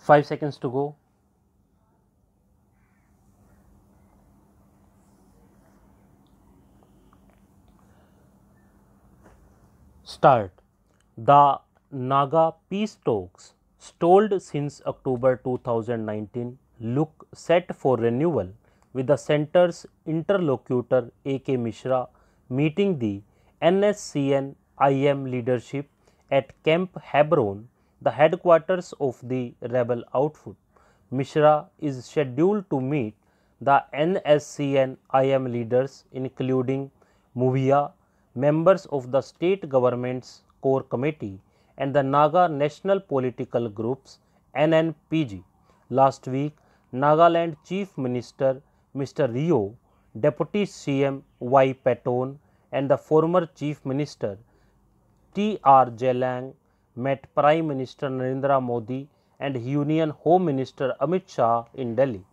5 seconds to go. Start. The Naga peace talks, stalled since October 2019, look set for renewal, with the centre's interlocutor A.K. Mishra meeting the NSCN-IM leadership at Camp Hebron, the headquarters of the rebel outfit. Mishra is scheduled to meet the NSCN-IM leaders, including Movia, members of the state government's core committee, and the Naga National Political Groups NNPG. Last week, Nagaland Chief Minister Mr. Rio, Deputy CM Y. Paton, and the former Chief Minister T.R. Jelang met Prime Minister Narendra Modi and Union Home Minister Amit Shah in Delhi.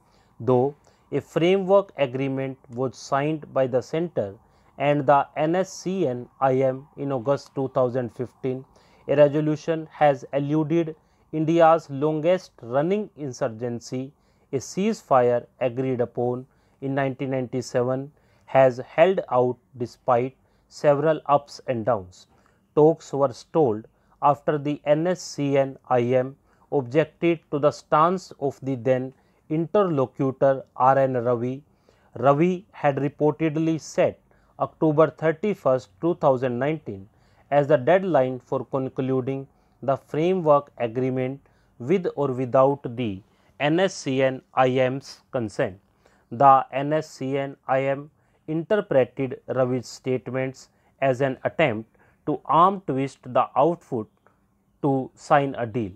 Though a framework agreement was signed by the centre and the NSCN-IM in August 2015, a resolution has eluded India's longest running insurgency. A ceasefire agreed upon in 1997 has held out despite several ups and downs. Talks were stalled after the NSCN-IM objected to the stance of the then interlocutor R.N. Ravi. Ravi had reportedly set October 31, 2019 as the deadline for concluding the framework agreement with or without the NSCN-IM's consent. The NSCN-IM interpreted Ravi's statements as an attempt to arm twist the outfit to sign a deal.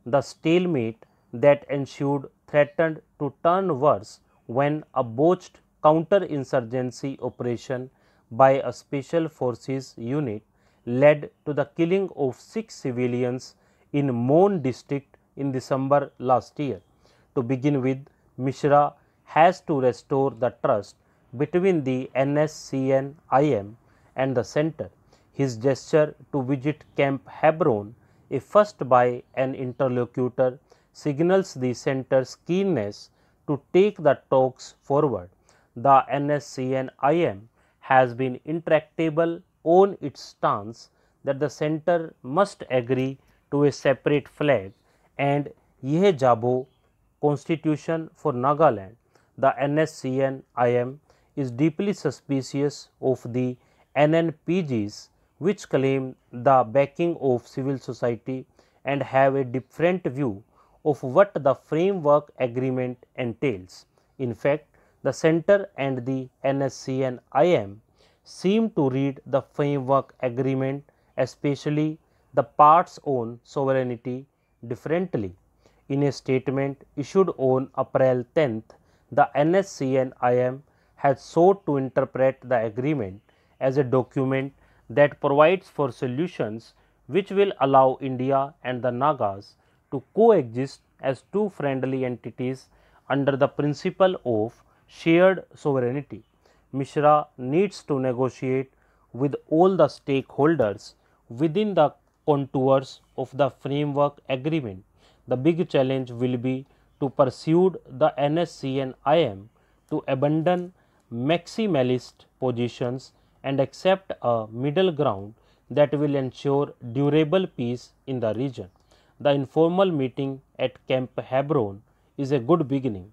The stalemate that ensued threatened to turn worse when a botched counter-insurgency operation by a special forces unit led to the killing of 6 civilians in Mon district in December last year. To begin with, Mishra has to restore the trust between the NSCN-IM and the centre. His gesture to visit Camp Hebron, a first by an interlocutor, signals the centre's keenness to take the talks forward. The NSCN-IM has been intractable on its stance that the centre must agree to a separate flag and Yeh Jabo constitution for Nagaland. The NSCN-IM is deeply suspicious of the NNPGs, which claim the backing of civil society and have a different view of what the framework agreement entails. In fact, the centre and the NSCN-IM seem to read the framework agreement, especially the parts on sovereignty, differently. In a statement issued on April 10th, the NSCN-IM has sought to interpret the agreement as a document that provides for solutions which will allow India and the Nagas to coexist as two friendly entities under the principle of shared sovereignty. Mishra needs to negotiate with all the stakeholders within the contours of the framework agreement. The big challenge will be to persuade the NSCN-IM to abandon maximalist positions and accept a middle ground that will ensure durable peace in the region. The informal meeting at Camp Hebron is a good beginning.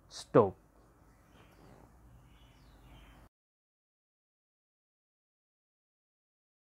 Stop.